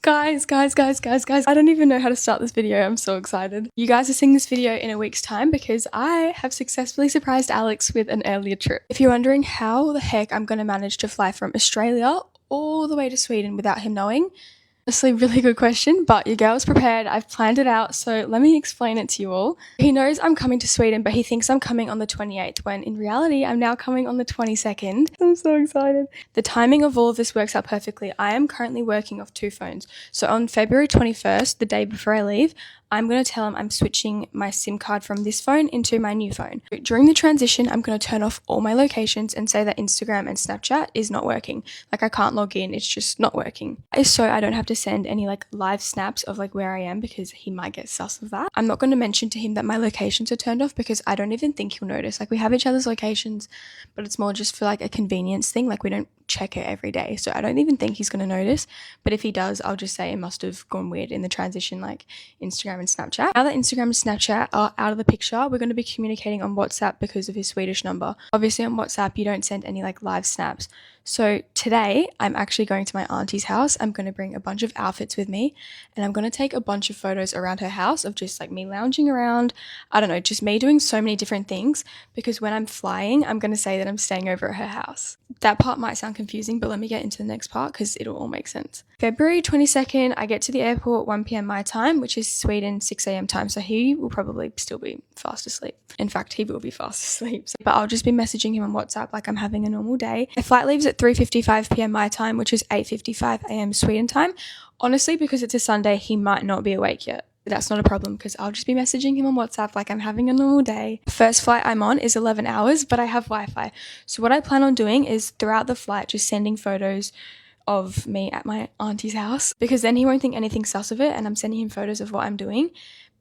Guys, I don't even know how to start this video. I'm so excited. You guys are seeing this video in a week's time because I have successfully surprised Alex with an earlier trip. If you're wondering how the heck I'm going to manage to fly from Australia all the way to Sweden without him knowing, honestly, really good question, but your girl's prepared. I've planned it out, so let me explain it to you all. He knows I'm coming to Sweden, but he thinks I'm coming on the 28th, when in reality, I'm now coming on the 22nd. I'm so excited. The timing of all of this works out perfectly. I am currently working off 2 phones. So on February 21st, the day before I leave, I'm going to tell him I'm switching my SIM card from this phone into my new phone. During the transition, I'm going to turn off all my locations and say that Instagram and Snapchat is not working. Like I can't log in, it's just not working. So I don't have to send any like live snaps of like where I am because he might get sus of that. I'm not going to mention to him that my locations are turned off because I don't even think he'll notice. Like we have each other's locations, but it's more just for like a convenience thing. Like we don't check it every day. So I don't even think he's going to notice. But if he does, I'll just say it must have gone weird in the transition, like Instagram and Snapchat. Now that Instagram and Snapchat are out of the picture, we're going to be communicating on WhatsApp because of his Swedish number. Obviously on WhatsApp, you don't send any like live snaps. So today I'm actually going to my auntie's house. I'm going to bring a bunch of outfits with me and I'm going to take a bunch of photos around her house of just like me lounging around. I don't know, just me doing so many different things because when I'm flying, I'm going to say that I'm staying over at her house. That part might sound confusing, but let me get into the next part because it'll all make sense. February 22nd, I get to the airport 1 p.m. my time, which is Sweden 6 a.m. time. So he will probably still be fast asleep. In fact, he will be fast asleep. But I'll just be messaging him on WhatsApp like I'm having a normal day. My flight leaves at 3:55 p.m. my time, which is 8:55 a.m. Sweden time. Honestly, because it's a Sunday, he might not be awake yet. That's not a problem because I'll just be messaging him on WhatsApp like I'm having a normal day. The first flight I'm on is 11 hours, but I have Wi-Fi. So what I plan on doing is throughout the flight, just sending photos of me at my auntie's house because then he won't think anything sus of it and I'm sending him photos of what I'm doing.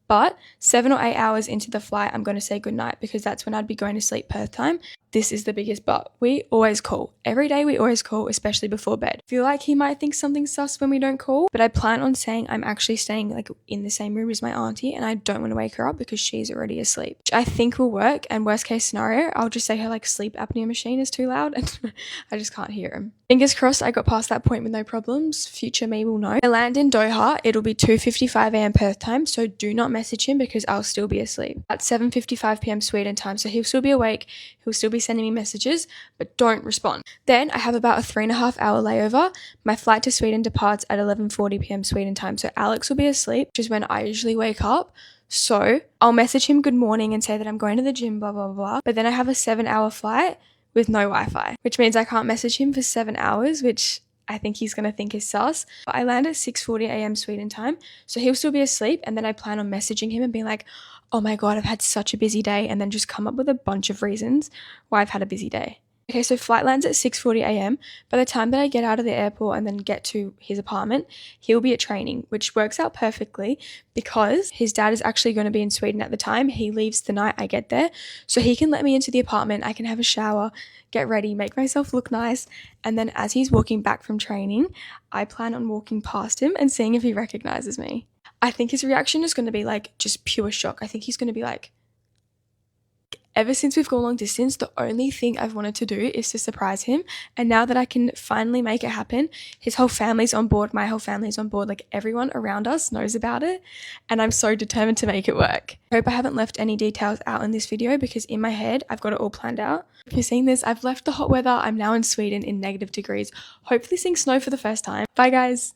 But 7 or 8 hours into the flight, I'm going to say goodnight because that's when I'd be going to sleep Perth time. This is the biggest but. We always call. Every day we always call, especially before bed. I feel like he might think something sus when we don't call, but I plan on saying I'm actually staying like in the same room as my auntie and I don't want to wake her up because she's already asleep, which I think will work. And worst case scenario, I'll just say her like sleep apnea machine is too loud and I just can't hear him. Fingers crossed I got past that point with no problems. Future me will know. I land in Doha. It'll be 2:55 a.m. Perth time, so do not message him because I'll still be asleep. At 7:55 p.m. Sweden time, so he'll still be awake. He'll still be sending me messages, but don't respond. Then I have about a 3.5 hour layover. My flight to Sweden departs at 11:40 p.m. Sweden time, so Alex will be asleep, which is when I usually wake up. So I'll message him good morning and say that I'm going to the gym, blah, blah, blah. But then I have a 7-hour flight with no Wi-Fi, which means I can't message him for 7 hours, which I think he's going to think is sus. But I land at 6:40 a.m. Sweden time, so he'll still be asleep, and then I plan on messaging him and being like, oh my god, I've had such a busy day, and then just come up with a bunch of reasons why I've had a busy day. Okay, so flight lands at 6:40 a.m. By the time that I get out of the airport and then get to his apartment, he'll be at training, which works out perfectly because his dad is actually going to be in Sweden at the time. He leaves the night I get there, so he can let me into the apartment. I can have a shower, get ready, make myself look nice, and then as he's walking back from training, I plan on walking past him and seeing if he recognizes me. I think his reaction is going to be like just pure shock. I think he's going to be like, ever since we've gone long distance, the only thing I've wanted to do is to surprise him. And now that I can finally make it happen, his whole family's on board, my whole family's on board, like everyone around us knows about it. And I'm so determined to make it work. I hope I haven't left any details out in this video because in my head, I've got it all planned out. If you're seeing this, I've left the hot weather. I'm now in Sweden in -degrees, hopefully seeing snow for the first time. Bye guys.